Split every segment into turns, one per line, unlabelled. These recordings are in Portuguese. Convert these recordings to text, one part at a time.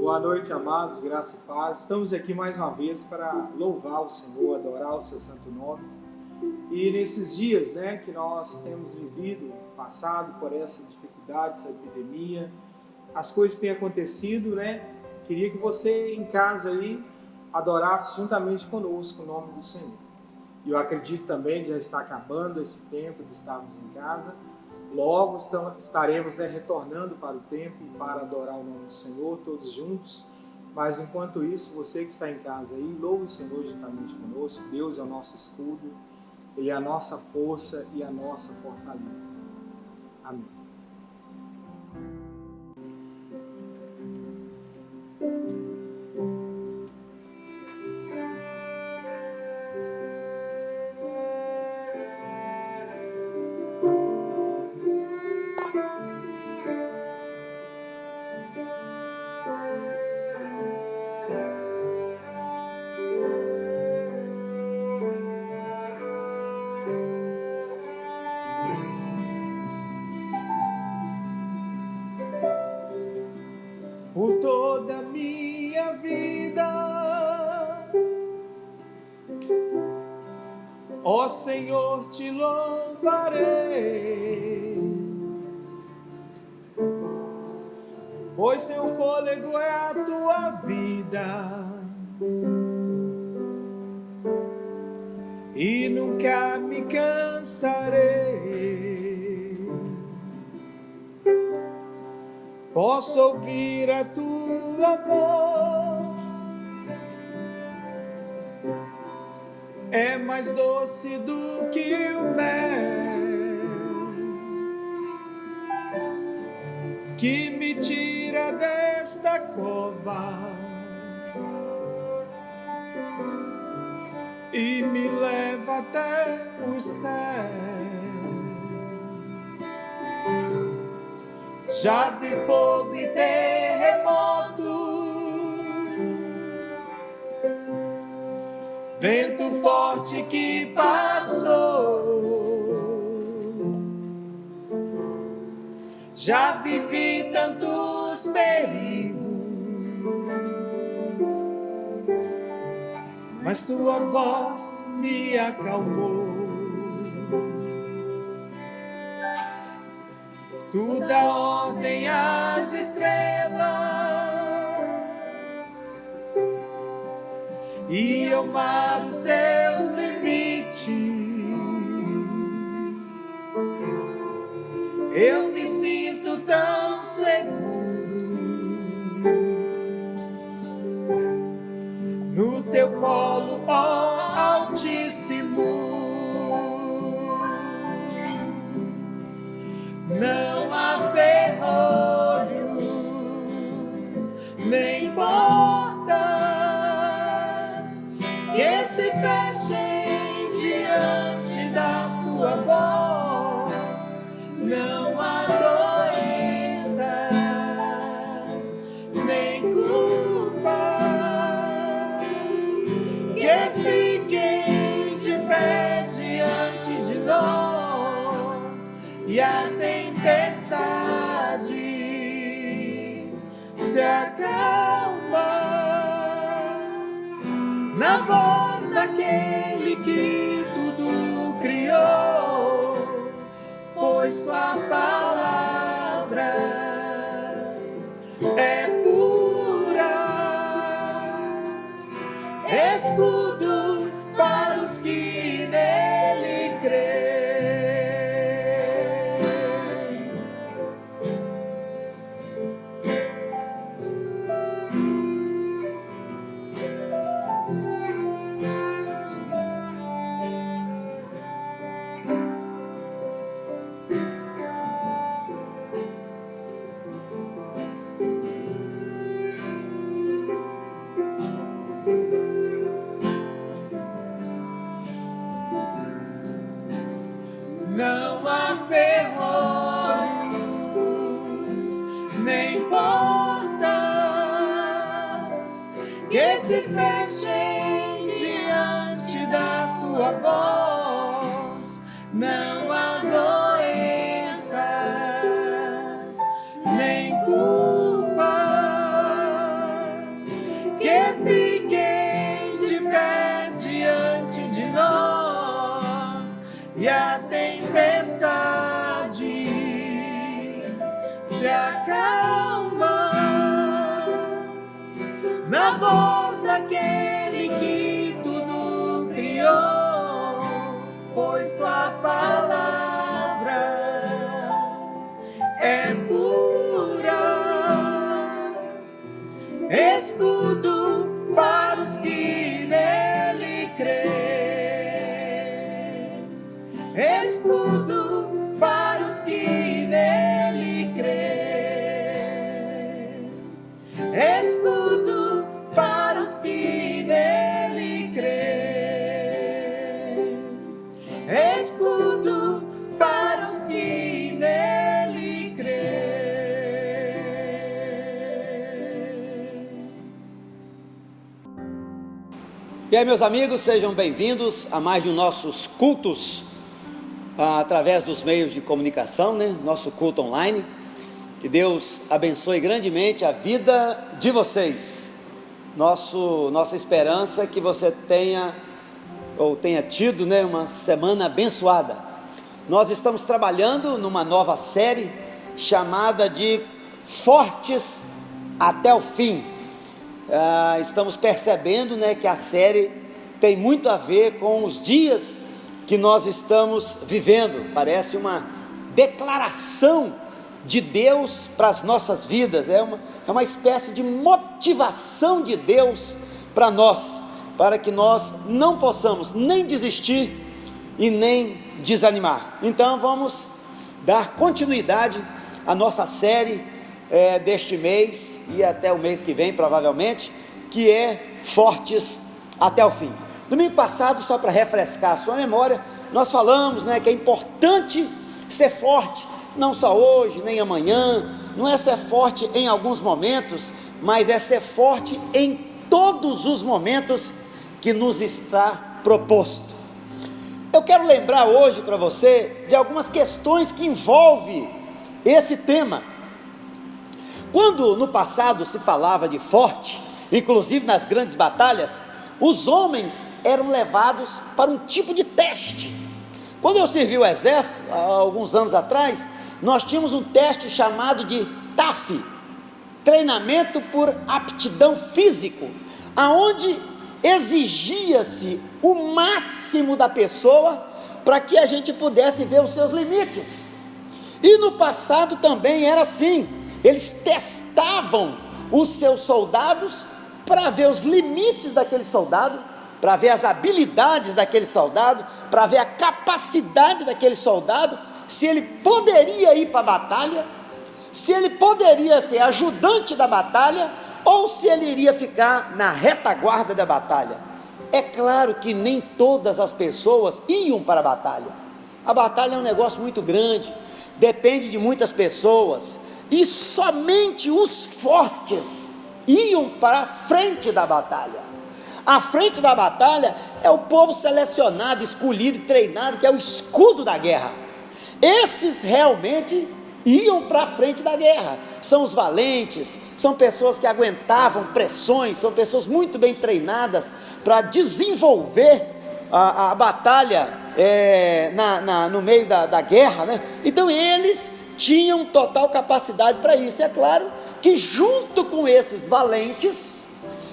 Boa noite, amados, graça e paz. Estamos aqui mais uma vez para louvar o Senhor, adorar o seu santo nome. E nesses dias, que nós temos vivido, passado por essas dificuldades, essa epidemia, as coisas têm acontecido, Queria que você em casa aí adorasse juntamente conosco o nome do Senhor. E eu acredito também que já está acabando esse tempo de estarmos em casa. Logo estaremos retornando para o templo para adorar o nome do Senhor, todos juntos. Mas enquanto isso, você que está em casa aí, louve o Senhor juntamente conosco. Deus é o nosso escudo, Ele é a nossa força e a nossa fortaleza. Amém. Por toda a minha vida, ó Senhor, te louvarei, pois teu fôlego é a tua vida, e nunca me cansarei. Posso ouvir a tua voz, é mais doce do que o mel, que me tira desta cova e me leva até o céu. Já vi fogo e terremoto, vento forte que passou. Já vivi tantos perigos, mas tua voz me acalmou. Tu dá ordem às estrelas e ao mar os seus limites. Eu me sinto tão seguro no teu colo, ó Altíssimo. Não há ferrolhos, nem portas que se fechem diante da sua voz. Não há doenças, nem culpas que fiquem de pé diante de nós. E a tempestade se acalma na voz daquele que tudo criou, pois tua palavra é pura, escudo para os que nele creem. Não há ferrolhos, nem portas que se fechem diante da sua voz. Não há doenças, nem culpas se acalma na voz daquele que tudo criou, pois tua palavra é pura, escudo para os que nele crêem, escudo para os que nele crêem, escudo para os que nele crêem, escudo para os que nele crêem.
E aí, meus amigos, sejam bem-vindos a mais um de nossos cultos através dos meios de comunicação, né? Nosso culto online. Que Deus abençoe grandemente a vida de vocês. Nossa esperança é que você tenha tido, né, uma semana abençoada. Nós estamos trabalhando numa nova série chamada de Fortes até o Fim. Estamos percebendo, né, que a série tem muito a ver com os dias que nós estamos vivendo. Parece uma declaração de Deus para as nossas vidas, é uma espécie de motivação de Deus para nós, para que nós não possamos nem desistir e nem desanimar. Então vamos dar continuidade à nossa série deste mês e até o mês que vem provavelmente, que é Fortes até o Fim. Domingo passado, só para refrescar a sua memória, nós falamos, né, que é importante ser forte, não só hoje, nem amanhã, não é ser forte em alguns momentos, mas é ser forte em todos os momentos que nos está proposto. Eu quero lembrar hoje para você de algumas questões que envolvem esse tema. Quando no passado se falava de forte, inclusive nas grandes batalhas, os homens eram levados para um tipo de teste. Quando eu servi o exército, há alguns anos atrás, nós tínhamos um teste chamado de TAF, treinamento por aptidão físico, aonde exigia-se o máximo da pessoa para que a gente pudesse ver os seus limites. E no passado também era assim, eles testavam os seus soldados para ver os limites daquele soldado, para ver as habilidades daquele soldado, para ver a capacidade daquele soldado, se ele poderia ir para a batalha, se ele poderia ser ajudante da batalha, ou se ele iria ficar na retaguarda da batalha. É claro que nem todas as pessoas iam para a batalha. A batalha é um negócio muito grande, depende de muitas pessoas, e somente os fortes iam para a frente da batalha. A frente da batalha é o povo selecionado, escolhido e treinado, que é o escudo da guerra. Esses realmente iam para a frente da guerra, são os valentes, são pessoas que aguentavam pressões, são pessoas muito bem treinadas para desenvolver a batalha no meio da guerra, né? Então eles tinham total capacidade para isso. É claro que junto com esses valentes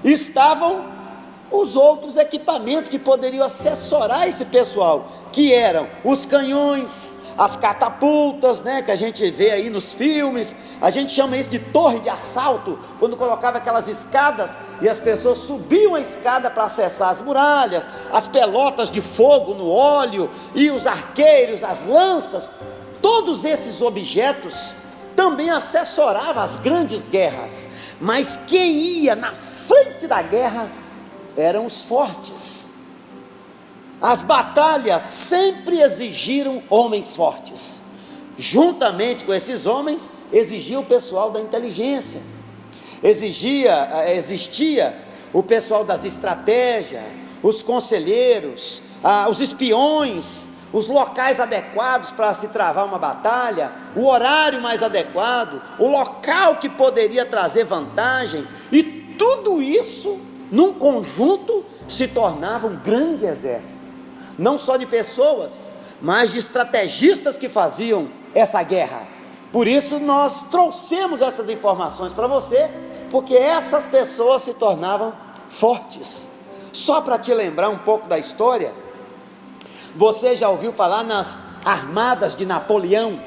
estavam os outros equipamentos que poderiam assessorar esse pessoal, que eram os canhões, as catapultas, né, que a gente vê aí nos filmes. A gente chama isso de torre de assalto, quando colocava aquelas escadas e as pessoas subiam a escada para acessar as muralhas, as pelotas de fogo no óleo, e os arqueiros, as lanças. Todos esses objetos também assessoravam as grandes guerras, mas quem ia na frente da guerra eram os fortes. As batalhas sempre exigiram homens fortes. Juntamente com esses homens, exigia o pessoal da inteligência, existia o pessoal das estratégias, os conselheiros, os espiões, os locais adequados para se travar uma batalha, o horário mais adequado, o local que poderia trazer vantagem, e tudo isso, num conjunto, se tornava um grande exército, não só de pessoas, mas de estrategistas que faziam essa guerra. Por isso nós trouxemos essas informações para você, porque essas pessoas se tornavam fortes. Só para te lembrar um pouco da história, você já ouviu falar nas armadas de Napoleão?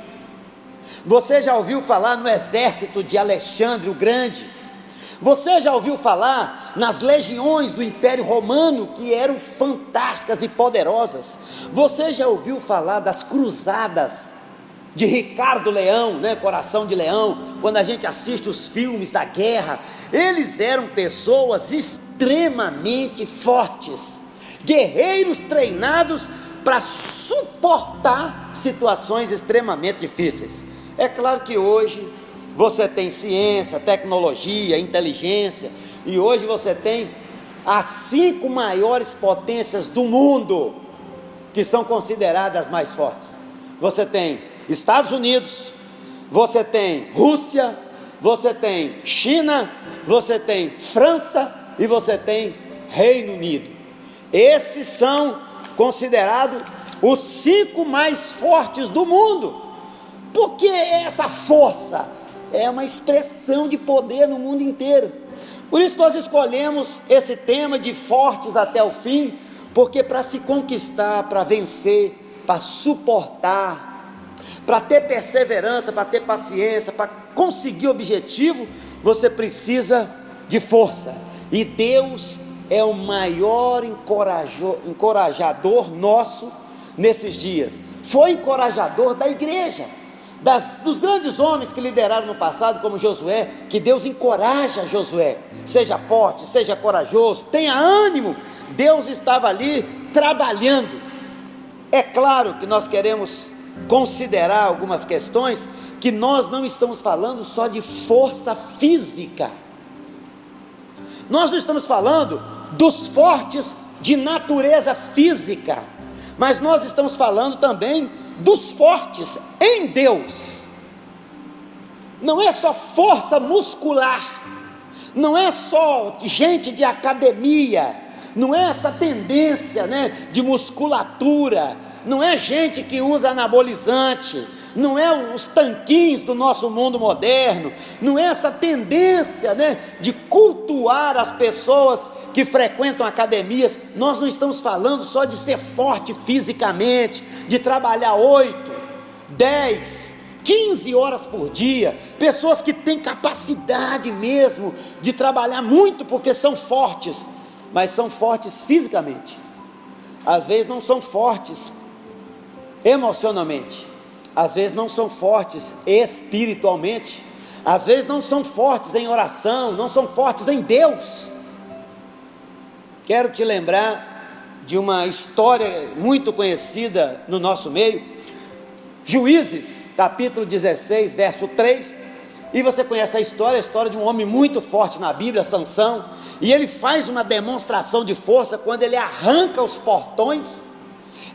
Você já ouviu falar no exército de Alexandre o Grande? Você já ouviu falar nas legiões do Império Romano, que eram fantásticas e poderosas? Você já ouviu falar das cruzadas de Ricardo Leão, né? Coração de Leão? Quando a gente assiste os filmes da guerra, eles eram pessoas extremamente fortes, guerreiros treinados para suportar situações extremamente difíceis. É claro que hoje você tem ciência, tecnologia, inteligência, e hoje você tem as 5 maiores potências do mundo, que são consideradas as mais fortes. Você tem Estados Unidos, você tem Rússia, você tem China, você tem França e você tem Reino Unido. Esses são considerados os 5 mais fortes do mundo. Porque essa força é uma expressão de poder no mundo inteiro. Por isso nós escolhemos esse tema de fortes até o fim, porque para se conquistar, para vencer, para suportar, para ter perseverança, para ter paciência, para conseguir o objetivo, você precisa de força. E Deus é o maior encorajador nosso nesses dias. Foi encorajador da igreja, dos grandes homens que lideraram no passado, como Josué, que Deus encoraja Josué: seja forte, seja corajoso, tenha ânimo. Deus estava ali trabalhando. É claro que nós queremos considerar algumas questões, que nós não estamos falando só de força física, nós não estamos falando dos fortes de natureza física, mas nós estamos falando também dos fortes em Deus. Não é só força muscular, não é só gente de academia, não é essa tendência, né, de musculatura, não é gente que usa anabolizante, não é os tanquinhos do nosso mundo moderno, não é essa tendência, né, de cultuar as pessoas que frequentam academias. Nós não estamos falando só de ser forte fisicamente, de trabalhar 8, 10, 15 horas por dia, pessoas que têm capacidade mesmo de trabalhar muito porque são fortes, mas são fortes fisicamente. Às vezes não são fortes emocionalmente, às vezes não são fortes espiritualmente, às vezes não são fortes em oração, não são fortes em Deus. Quero te lembrar de uma história muito conhecida no nosso meio, Juízes, capítulo 16, verso 3, e você conhece a história de um homem muito forte na Bíblia, Sansão, e ele faz uma demonstração de força quando ele arranca os portões,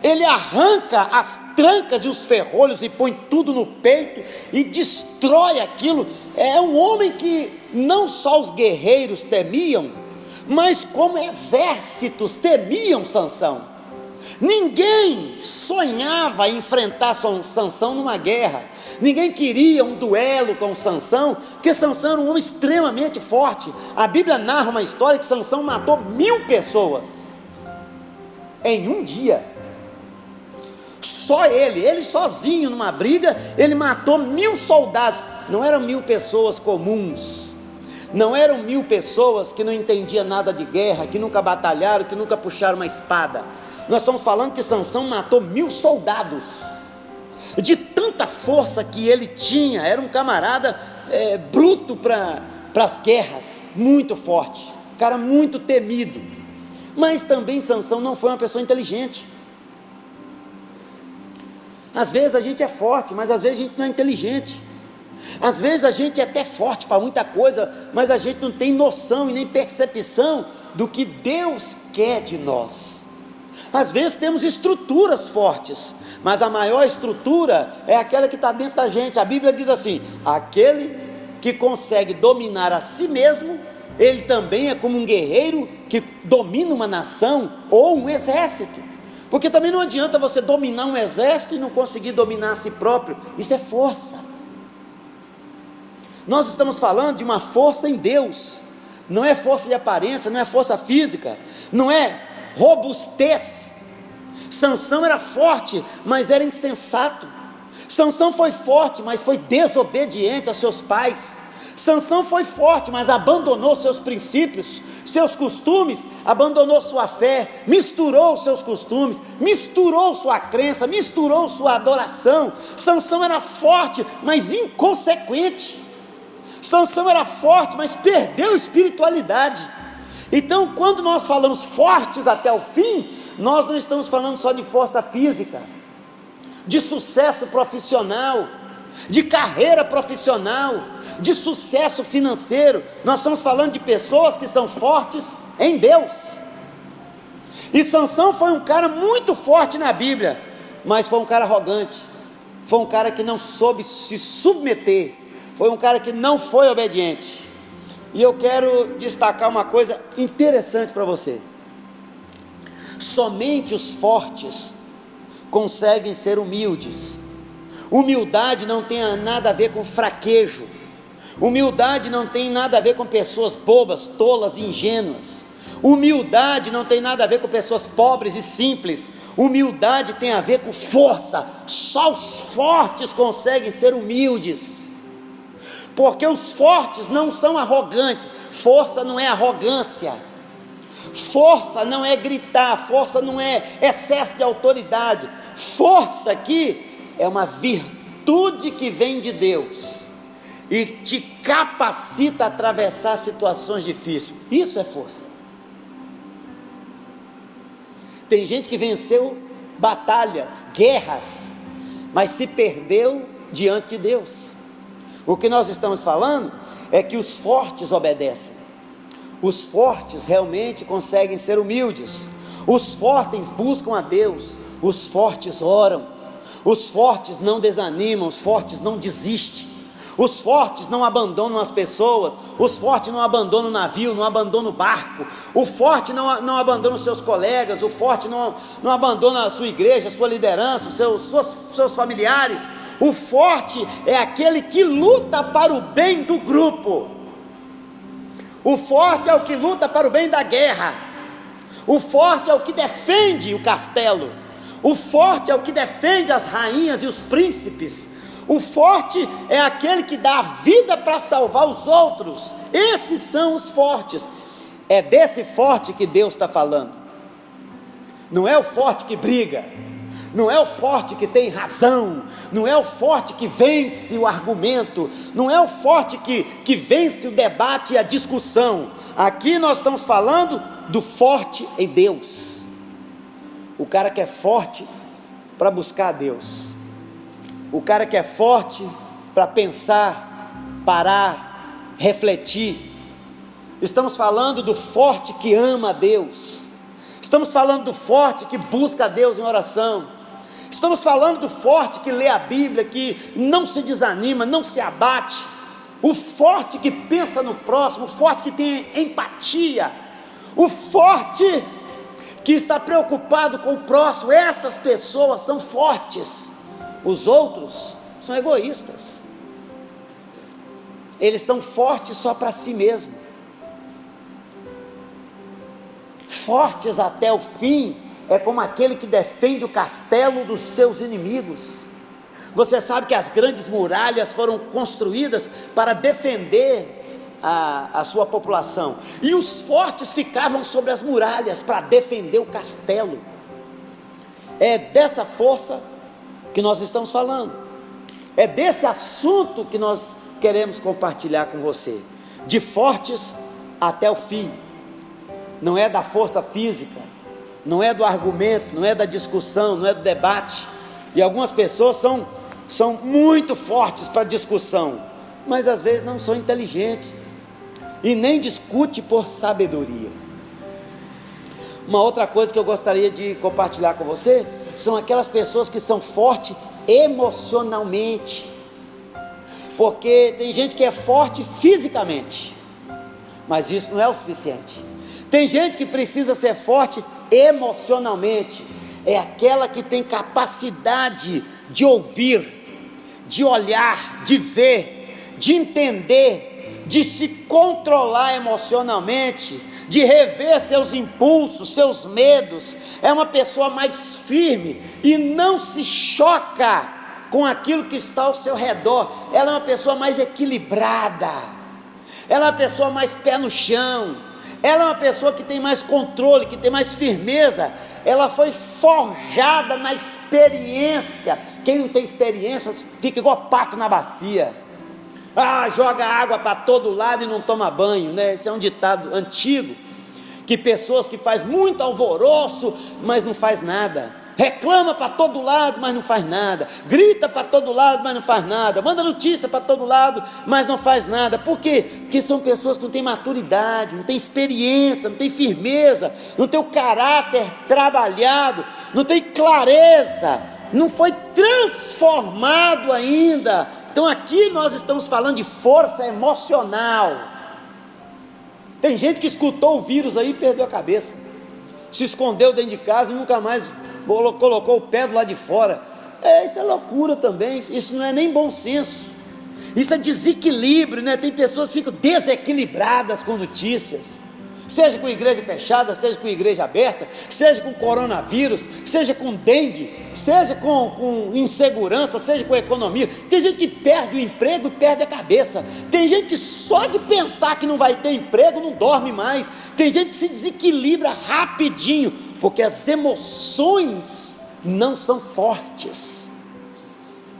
ele arranca as trancas e os ferrolhos e põe tudo no peito e destrói aquilo. É um homem que não só os guerreiros temiam, mas como exércitos temiam Sansão. Ninguém sonhava em enfrentar Sansão numa guerra, ninguém queria um duelo com Sansão, porque Sansão era um homem extremamente forte. A Bíblia narra uma história que Sansão matou 1000 pessoas em um dia. Só ele sozinho numa briga, ele matou 1000 soldados. Não eram 1000 pessoas comuns, não eram 1000 pessoas que não entendiam nada de guerra, que nunca batalharam, que nunca puxaram uma espada. Nós estamos falando que Sansão matou 1000 soldados, de tanta força que ele tinha. Era um camarada bruto para as guerras, muito forte, cara muito temido. Mas também Sansão não foi uma pessoa inteligente. Às vezes a gente é forte, mas às vezes a gente não é inteligente. Às vezes a gente é até forte para muita coisa, mas a gente não tem noção e nem percepção do que Deus quer de nós. Às vezes temos estruturas fortes, mas a maior estrutura é aquela que está dentro da gente. A Bíblia diz assim: aquele que consegue dominar a si mesmo, ele também é como um guerreiro que domina uma nação ou um exército. Porque também não adianta você dominar um exército e não conseguir dominar a si próprio. Isso é força. Nós estamos falando de uma força em Deus, não é força de aparência, não é força física, não é robustez. Sansão era forte, mas era insensato. Sansão foi forte, mas foi desobediente aos seus pais. Sansão foi forte, mas abandonou seus princípios, seus costumes, abandonou sua fé, misturou seus costumes, misturou sua crença, misturou sua adoração. Sansão era forte, mas inconsequente. Sansão era forte, mas perdeu espiritualidade. Então, quando nós falamos fortes até o fim, nós não estamos falando só de força física, de sucesso profissional, de carreira profissional, de sucesso financeiro. Nós estamos falando de pessoas que são fortes em Deus. E Sansão foi um cara muito forte na Bíblia, mas foi um cara arrogante, foi um cara que não soube se submeter, foi um cara que não foi obediente. E eu quero destacar uma coisa interessante para você: somente os fortes conseguem ser humildes. Humildade não tem nada a ver com fraquejo. Humildade não tem nada a ver com pessoas bobas, tolas, ingênuas. Humildade não tem nada a ver com pessoas pobres e simples. Humildade tem a ver com força. Só os fortes conseguem ser humildes, porque os fortes não são arrogantes. Força não é arrogância, força não é gritar, força não é excesso de autoridade. Força aqui é uma virtude que vem de Deus e te capacita a atravessar situações difíceis. Isso é força. Tem gente que venceu batalhas, guerras, mas se perdeu diante de Deus. O que nós estamos falando é que os fortes obedecem. Os fortes realmente conseguem ser humildes. Os fortes buscam a Deus. Os fortes oram. Os fortes não desanimam, os fortes não desistem, os fortes não abandonam as pessoas, os fortes não abandonam o navio, não abandonam o barco, o forte não abandona os seus colegas, o forte não abandona a sua igreja, a sua liderança, seus familiares. O forte é aquele que luta para o bem do grupo. O forte é o que luta para o bem da guerra. O forte é o que defende o castelo. O forte é o que defende as rainhas e os príncipes. O forte é aquele que dá a vida para salvar os outros. Esses são os fortes. É desse forte que Deus está falando. Não é o forte que briga, não é o forte que tem razão, não é o forte que vence o argumento, não é o forte que vence o debate e a discussão. Aqui nós estamos falando do forte em Deus. O cara que é forte para buscar a Deus, o cara que é forte para pensar, parar, refletir. Estamos falando do forte que ama a Deus, estamos falando do forte que busca a Deus em oração, estamos falando do forte que lê a Bíblia, que não se desanima, não se abate, o forte que pensa no próximo, o forte que tem empatia, o forte que está preocupado com o próximo. Essas pessoas são fortes. Os outros são egoístas, eles são fortes só para si mesmo. Fortes até o fim é como aquele que defende o castelo dos seus inimigos. Você sabe que as grandes muralhas foram construídas para defender a sua população, e os fortes ficavam sobre as muralhas para defender o castelo. É dessa força que nós estamos falando, é desse assunto que nós queremos compartilhar com você, de fortes até o fim. Não é da força física, não é do argumento, não é da discussão, não é do debate. E algumas pessoas são muito fortes para discussão, mas às vezes não são inteligentes e nem discute por sabedoria. Uma outra coisa que eu gostaria de compartilhar com você são aquelas pessoas que são fortes emocionalmente, porque tem gente que é forte fisicamente, mas isso não é o suficiente. Tem gente que precisa ser forte emocionalmente, é aquela que tem capacidade de ouvir, de olhar, de ver, de entender, de se controlar emocionalmente, de rever seus impulsos, seus medos, é uma pessoa mais firme e não se choca com aquilo que está ao seu redor. Ela é uma pessoa mais equilibrada, ela é uma pessoa mais pé no chão, ela é uma pessoa que tem mais controle, que tem mais firmeza. Ela foi forjada na experiência. Quem não tem experiência fica igual pato na bacia. Joga água para todo lado e não toma banho, né? Esse é um ditado antigo, que pessoas que fazem muito alvoroço, mas não faz nada, reclama para todo lado, mas não faz nada, grita para todo lado, mas não faz nada, manda notícia para todo lado, mas não faz nada. Por quê? Porque são pessoas que não têm maturidade, não têm experiência, não têm firmeza, não têm o caráter trabalhado, não têm clareza, não foi transformado ainda. Então aqui nós estamos falando de força emocional. Tem gente que escutou o vírus aí e perdeu a cabeça, se escondeu dentro de casa e nunca mais colocou o pé do lado de fora. Isso é loucura também, isso não é nem bom senso, isso é desequilíbrio, né? Tem pessoas que ficam desequilibradas com notícias, seja com igreja fechada, seja com igreja aberta, seja com coronavírus, seja com dengue, seja com insegurança, seja com economia. Tem gente que perde o emprego e perde a cabeça. Tem gente que só de pensar que não vai ter emprego não dorme mais. Tem gente que se desequilibra rapidinho, porque as emoções não são fortes.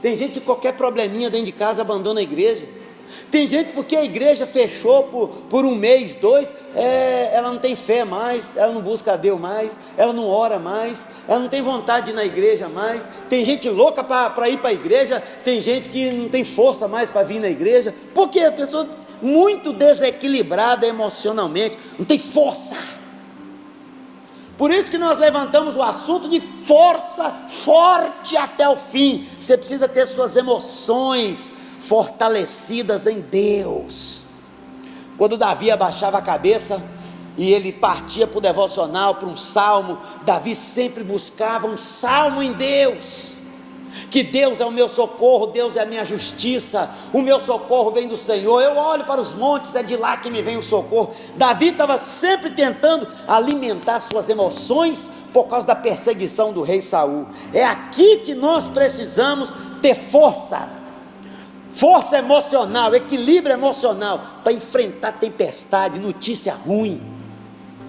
Tem gente que qualquer probleminha dentro de casa abandona a igreja. Tem gente porque a igreja fechou por um mês, 2, ela não tem fé mais, ela não busca a Deus mais, ela não ora mais, ela não tem vontade de ir na igreja mais. Tem gente louca para ir para a igreja, tem gente que não tem força mais para vir na igreja, porque a pessoa muito desequilibrada emocionalmente, não tem força. Por isso que nós levantamos o assunto de força forte até o fim. Você precisa ter suas emoções fortalecidas em Deus. Quando Davi abaixava a cabeça e ele partia para o devocional, para um salmo, Davi sempre buscava um salmo em Deus, que Deus é o meu socorro, Deus é a minha justiça, o meu socorro vem do Senhor, eu olho para os montes, é de lá que me vem o socorro. Davi estava sempre tentando alimentar suas emoções por causa da perseguição do rei Saul. É aqui que nós precisamos ter força emocional, equilíbrio emocional, para enfrentar tempestade, notícia ruim.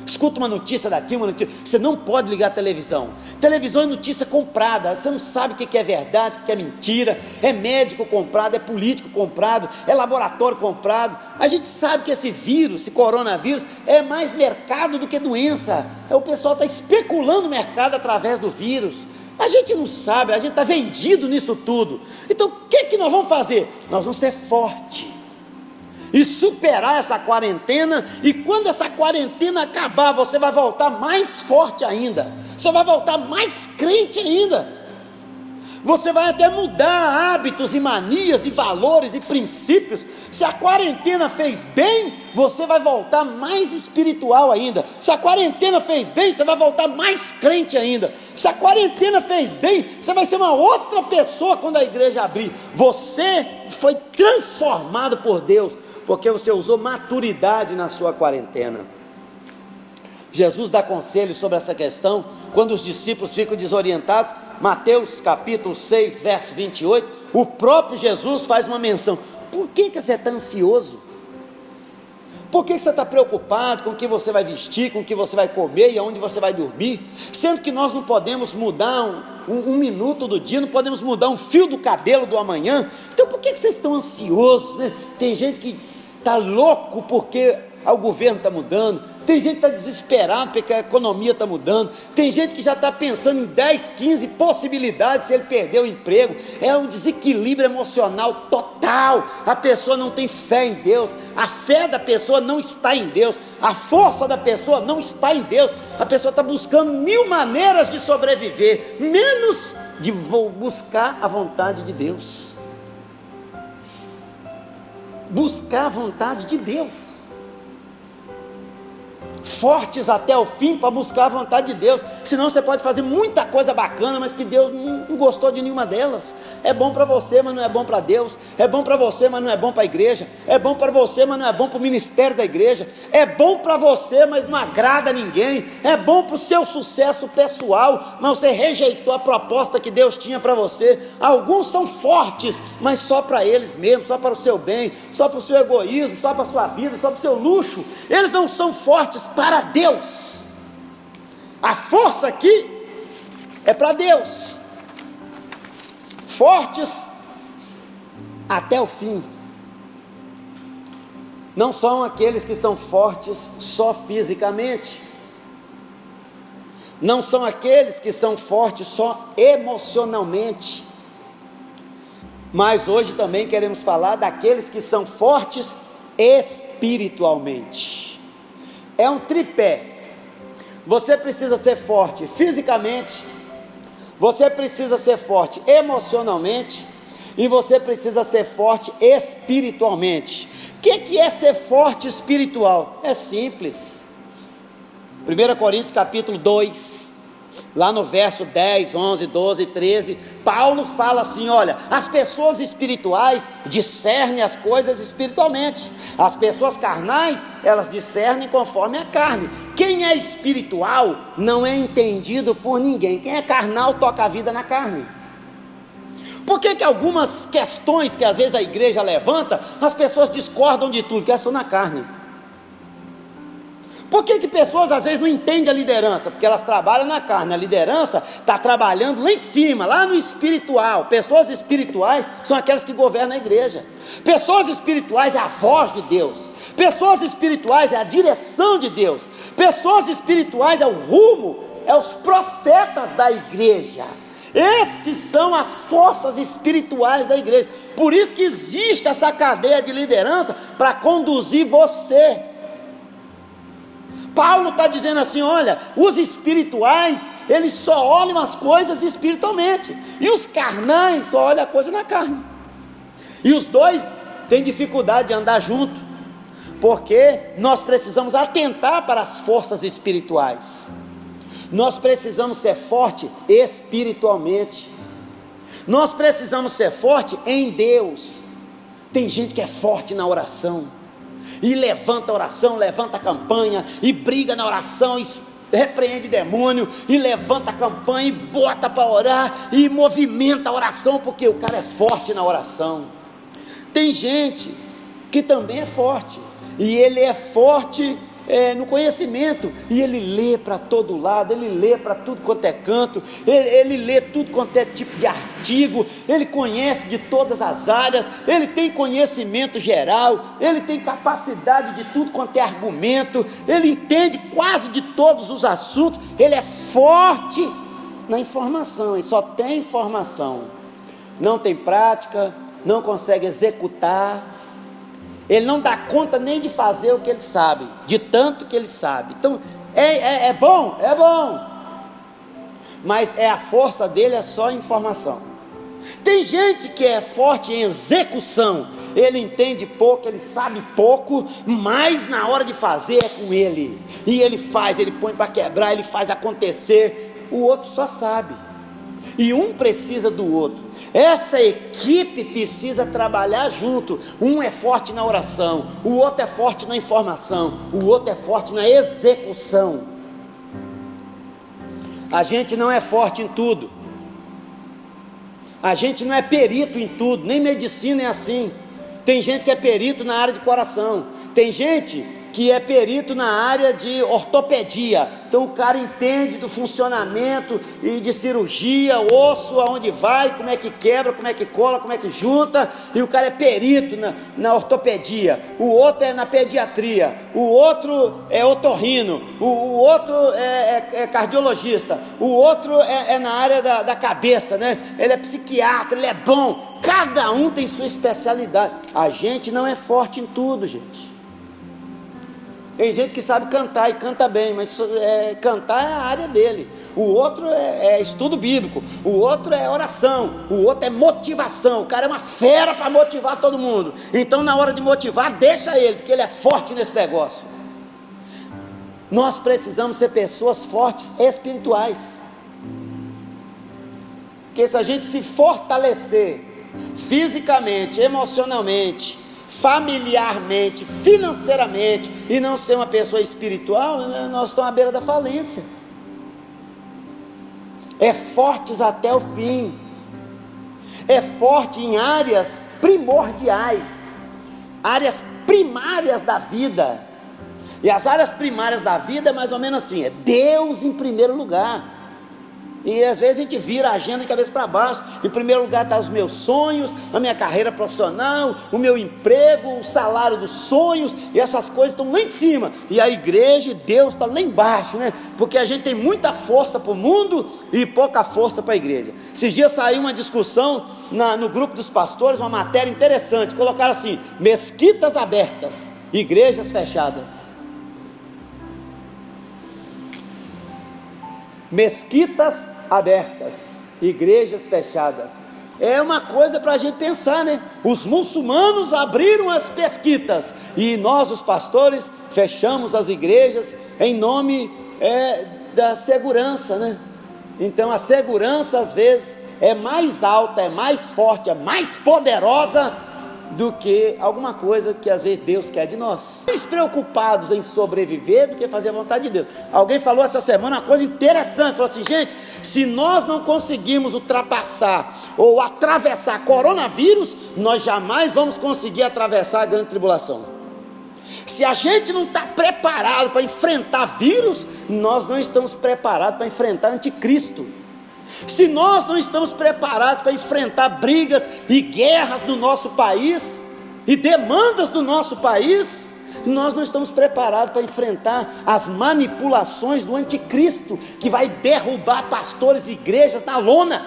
Escuta uma notícia daqui, uma notícia. Você não pode ligar a televisão. Televisão é notícia comprada. Você não sabe o que é verdade, o que é mentira. É médico comprado, é político comprado, é laboratório comprado. A gente sabe que esse vírus, esse coronavírus, é mais mercado do que doença. O pessoal está especulando o mercado através do vírus. A gente não sabe, a gente está vendido nisso tudo. Então o que nós vamos fazer? Nós vamos ser fortes e superar essa quarentena, e quando essa quarentena acabar, você vai voltar mais forte ainda, você vai voltar mais crente ainda, você vai até mudar hábitos e manias e valores e princípios. Se a quarentena fez bem, você vai voltar mais espiritual ainda. Se a quarentena fez bem, você vai voltar mais crente ainda. Se a quarentena fez bem, você vai ser uma outra pessoa quando a igreja abrir. Você foi transformado por Deus, porque você usou maturidade na sua quarentena. Jesus dá conselho sobre essa questão, quando os discípulos ficam desorientados. Mateus capítulo 6, verso 28, o próprio Jesus faz uma menção. Por que você está ansioso? Por que você está preocupado com o que você vai vestir, com o que você vai comer e aonde você vai dormir? Sendo que nós não podemos mudar um minuto do dia, não podemos mudar um fio do cabelo do amanhã. Então por que vocês estão ansiosos, né? Tem gente que está louco porque o governo está mudando, tem gente que está desesperado porque a economia está mudando, tem gente que já está pensando em 10, 15 possibilidades se ele perder o emprego. É um desequilíbrio emocional total. A pessoa não tem fé em Deus, a fé da pessoa não está em Deus, a força da pessoa não está em Deus. A pessoa está buscando 1000 maneiras de sobreviver, menos de buscar a vontade de Deus. Buscar a vontade de Deus. fortes até o fim para buscar a vontade de Deus. Senão você pode fazer muita coisa bacana, mas que Deus não gostou de nenhuma delas. É bom para você, mas não é bom para Deus. É bom para você, mas não é bom para a igreja. É bom para você, mas não é bom para o ministério da igreja. É bom para você, mas não agrada a ninguém. É bom para o seu sucesso pessoal, mas você rejeitou a proposta que Deus tinha para você. Alguns são fortes, mas só para eles mesmos, só para o seu bem, só para o seu egoísmo, só para a sua vida, só para o seu luxo. Eles não são fortes para Deus. A força aqui é para Deus. Fortes até o fim. Não são aqueles que são fortes só fisicamente. Não são aqueles que são fortes só emocionalmente. Mas hoje também queremos falar daqueles que são fortes espiritualmente. É um tripé. Você precisa ser forte fisicamente, você precisa ser forte emocionalmente e você precisa ser forte espiritualmente. O que é ser forte espiritual? É simples. 1 Coríntios capítulo 2, lá no verso 10, 11, 12, 13, Paulo fala assim: olha, as pessoas espirituais discernem as coisas espiritualmente, as pessoas carnais, elas discernem conforme a carne. Quem é espiritual não é entendido por ninguém. Quem é carnal toca a vida na carne. Por que algumas questões que às vezes a igreja levanta, as pessoas discordam de tudo, porque elas estão na carne? Por que pessoas às vezes não entendem a liderança? Porque elas trabalham na carne. A liderança está trabalhando lá em cima, lá no espiritual. Pessoas espirituais são aquelas que governam a igreja. Pessoas espirituais é a voz de Deus. Pessoas espirituais é a direção de Deus. Pessoas espirituais é o rumo, é os profetas da igreja. Esses são as forças espirituais da igreja. Por isso que existe essa cadeia de liderança para conduzir você. Paulo está dizendo assim: olha, os espirituais, eles só olham as coisas espiritualmente, e os carnais só olham a coisa na carne, e os dois têm dificuldade de andar junto, porque nós precisamos atentar para as forças espirituais, nós precisamos ser forte espiritualmente, nós precisamos ser forte em Deus. Tem gente que é forte na oração, e levanta a oração, levanta a campanha, e briga na oração, e repreende demônio, e levanta a campanha, e bota para orar, e movimenta a oração, porque o cara é forte na oração. Tem gente que também é forte, e ele é forte no conhecimento, e ele lê para todo lado, ele lê para tudo quanto é canto, ele lê tudo quanto é tipo de artigo, ele conhece de todas as áreas, ele tem conhecimento geral, ele tem capacidade de tudo quanto é argumento, ele entende quase de todos os assuntos, ele é forte na informação, ele só tem informação, não tem prática, não consegue executar. Ele não dá conta nem de fazer o que ele sabe, de tanto que ele sabe. Então, é bom, mas a força dele é só informação. Tem gente que é forte em execução, ele entende pouco, ele sabe pouco, mas na hora de fazer é com ele, e ele faz, ele põe para quebrar, ele faz acontecer. O outro só sabe, e um precisa do outro. Essa equipe precisa trabalhar junto. Um é forte na oração, o outro é forte na informação, o outro é forte na execução. A gente não é forte em tudo, a gente não é perito em tudo, nem medicina é assim. Tem gente que é perito na área de coração, tem gente que é perito na área de ortopedia, então o cara entende do funcionamento e de cirurgia, osso, aonde vai, como é que quebra, como é que cola, como é que junta, e o cara é perito na ortopedia, o outro é na pediatria, o outro é otorrino, o outro é cardiologista, o outro é na área da cabeça, né? Ele é psiquiatra, ele é bom, cada um tem sua especialidade. A gente não é forte em tudo, gente. Tem gente que sabe cantar e canta bem, mas cantar é a área dele. O outro é estudo bíblico, o outro é oração, o outro é motivação. O cara é uma fera para motivar todo mundo. Então, na hora de motivar, deixa ele, porque ele é forte nesse negócio. nós precisamos ser pessoas fortes espirituais. Porque se a gente se fortalecer fisicamente, emocionalmente, familiarmente, financeiramente, e não ser uma pessoa espiritual, nós estamos à beira da falência. É fortes até o fim, é forte em áreas primordiais, áreas primárias da vida. E as áreas primárias da vida é mais ou menos assim: é Deus em primeiro lugar. E às vezes a gente vira a agenda de cabeça para baixo. Em primeiro lugar estão os meus sonhos, a minha carreira profissional, o meu emprego, o salário dos sonhos, e essas coisas estão lá em cima, e a igreja e Deus está lá embaixo, né? Porque a gente tem muita força para o mundo e pouca força para a igreja. Esses dias saiu uma discussão no grupo dos pastores, uma matéria interessante. Colocaram assim: mesquitas abertas, igrejas fechadas. Mesquitas abertas, igrejas fechadas. É uma coisa para a gente pensar, né? Os muçulmanos abriram as mesquitas e nós, os pastores, fechamos as igrejas em nome da segurança, né? Então a segurança às vezes é mais alta, é mais forte, é mais poderosa do que alguma coisa que às vezes Deus quer de nós. Mais preocupados em sobreviver do que fazer a vontade de Deus. Alguém falou essa semana uma coisa interessante, falou assim: gente, se nós não conseguimos ultrapassar ou atravessar coronavírus, nós jamais vamos conseguir atravessar a grande tribulação. Se a gente não está preparado para enfrentar vírus, nós não estamos preparados para enfrentar anticristo. Se nós não estamos preparados para enfrentar brigas e guerras no nosso país, e demandas do nosso país, nós não estamos preparados para enfrentar as manipulações do anticristo, que vai derrubar pastores e igrejas na lona.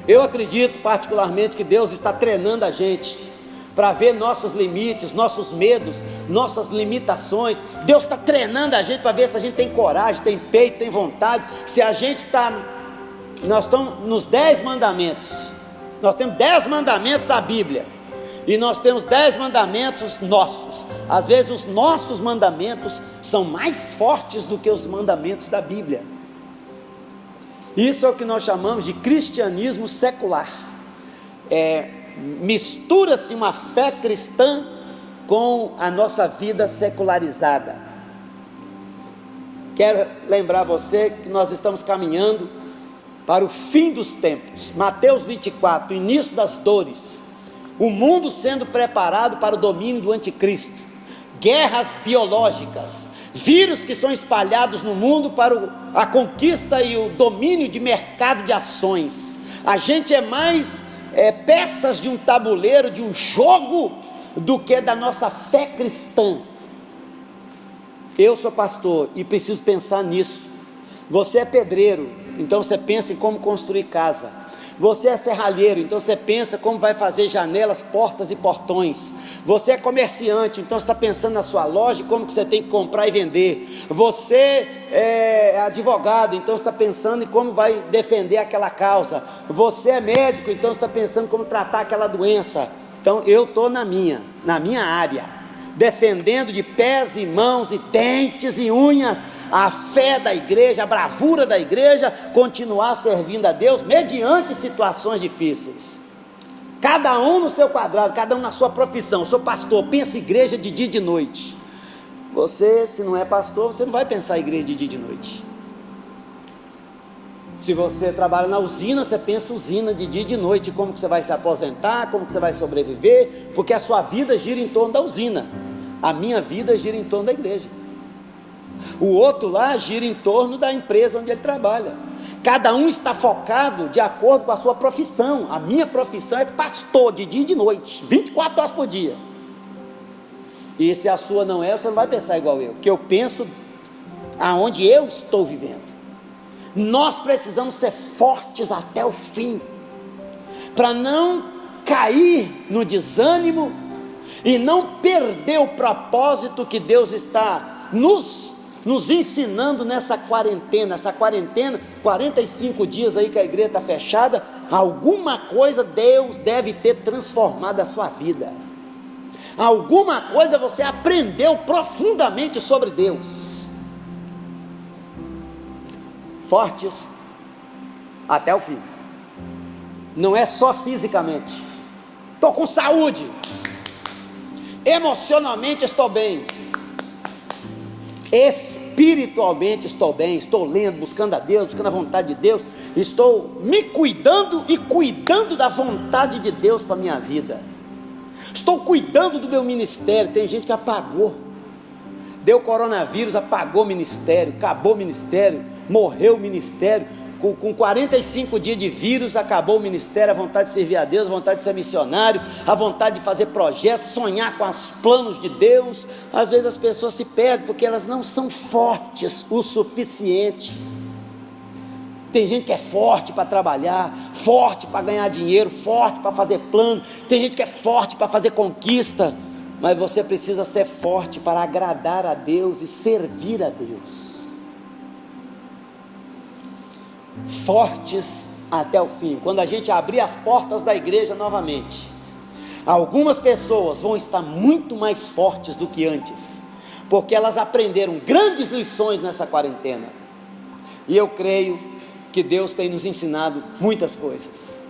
Eu acredito particularmente que Deus está treinando a gente para ver nossos limites, nossos medos, nossas limitações. Deus está treinando a gente para ver se a gente tem coragem, tem peito, tem vontade. Se a gente nós estamos nos 10 mandamentos. Nós temos 10 mandamentos da Bíblia, e nós temos 10 mandamentos nossos. Às vezes os nossos mandamentos são mais fortes do que os mandamentos da Bíblia. Isso é o que nós chamamos de cristianismo secular. Mistura-se uma fé cristã com a nossa vida secularizada. Quero lembrar você que nós estamos caminhando para o fim dos tempos. Mateus 24, o início das dores, o mundo sendo preparado para o domínio do anticristo, guerras biológicas, vírus que são espalhados no mundo para a conquista e o domínio de mercado de ações. A gente é mais peças de um tabuleiro, de um jogo, do que da nossa fé cristã. Eu sou pastor e preciso pensar nisso. Você é pedreiro, então você pensa em como construir casa. Você é serralheiro, então você pensa como vai fazer janelas, portas e portões. Você é comerciante, então você está pensando na sua loja, como que você tem que comprar e vender. Você é advogado, então você está pensando em como vai defender aquela causa. Você é médico, então você está pensando como tratar aquela doença. Então eu estou na minha área, defendendo de pés e mãos e dentes e unhas a fé da igreja, a bravura da igreja, continuar servindo a Deus mediante situações difíceis. Cada um no seu quadrado, cada um na sua profissão. Eu sou pastor, pensa igreja de dia e de noite. Você, se não é pastor, você não vai pensar igreja de dia e de noite. Se você trabalha na usina, você pensa usina de dia e de noite, como que você vai se aposentar, como que você vai sobreviver, porque a sua vida gira em torno da usina. A minha vida gira em torno da igreja. O outro lá gira em torno da empresa onde ele trabalha. Cada um está focado de acordo com a sua profissão. A minha profissão é pastor de dia e de noite, 24 horas por dia. E se a sua não é, você não vai pensar igual eu, porque eu penso aonde eu estou vivendo. Nós precisamos ser fortes até o fim, para não cair no desânimo e não perder o propósito que Deus está nos ensinando nessa quarentena. Essa quarentena, 45 dias aí que a igreja está fechada, alguma coisa Deus deve ter transformado a sua vida. Alguma coisa você aprendeu profundamente sobre Deus. Fortes até o fim. Não é só fisicamente. Estou com saúde. Emocionalmente estou bem. Espiritualmente estou bem. Estou lendo, buscando a Deus, buscando a vontade de Deus. Estou me cuidando e cuidando da vontade de Deus para a minha vida. Estou cuidando do meu ministério. Tem gente que apagou. Deu coronavírus, apagou o ministério, acabou o ministério, morreu o ministério. Com 45 dias de vírus, acabou o ministério, a vontade de servir a Deus, a vontade de ser missionário, a vontade de fazer projetos, sonhar com os planos de Deus. Às vezes as pessoas se perdem porque elas não são fortes o suficiente. Tem gente que é forte para trabalhar, forte para ganhar dinheiro, forte para fazer plano. Tem gente que é forte para fazer conquista, mas você precisa ser forte para agradar a Deus e servir a Deus. Fortes até o fim. Quando a gente abrir as portas da igreja novamente, algumas pessoas vão estar muito mais fortes do que antes, porque elas aprenderam grandes lições nessa quarentena, e eu creio que Deus tem nos ensinado muitas coisas.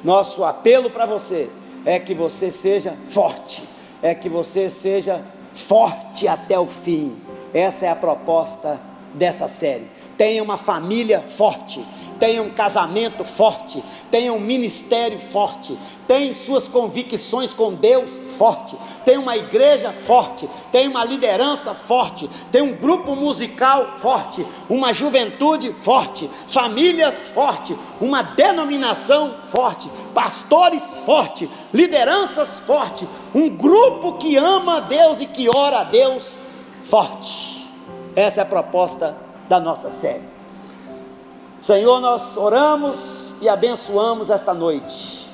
Nosso apelo para você é que você seja forte, é que você seja forte até o fim. Essa é a proposta dessa série. Tenha uma família forte, tenha um casamento forte, tenha um ministério forte, tenha suas convicções com Deus forte, tenha uma igreja forte, tenha uma liderança forte, tenha um grupo musical forte, uma juventude forte, famílias forte, uma denominação forte, pastores forte, lideranças forte, um grupo que ama a Deus e que ora a Deus forte. Essa é a proposta da nossa série. Senhor, nós oramos e abençoamos esta noite,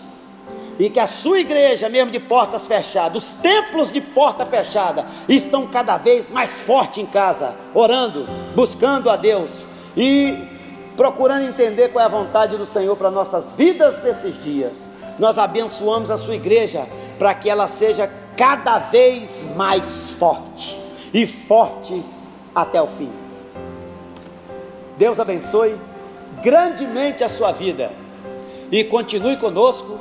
e que a sua igreja, mesmo de portas fechadas, os templos de porta fechada, estão cada vez mais fortes em casa, orando, buscando a Deus e procurando entender qual é a vontade do Senhor para nossas vidas nesses dias. Nós abençoamos a sua igreja para que ela seja cada vez mais forte, e forte até o fim. Deus abençoe grandemente a sua vida e continue conosco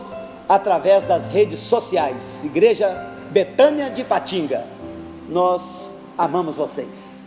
através das redes sociais. Igreja Betânia de Ipatinga, nós amamos vocês.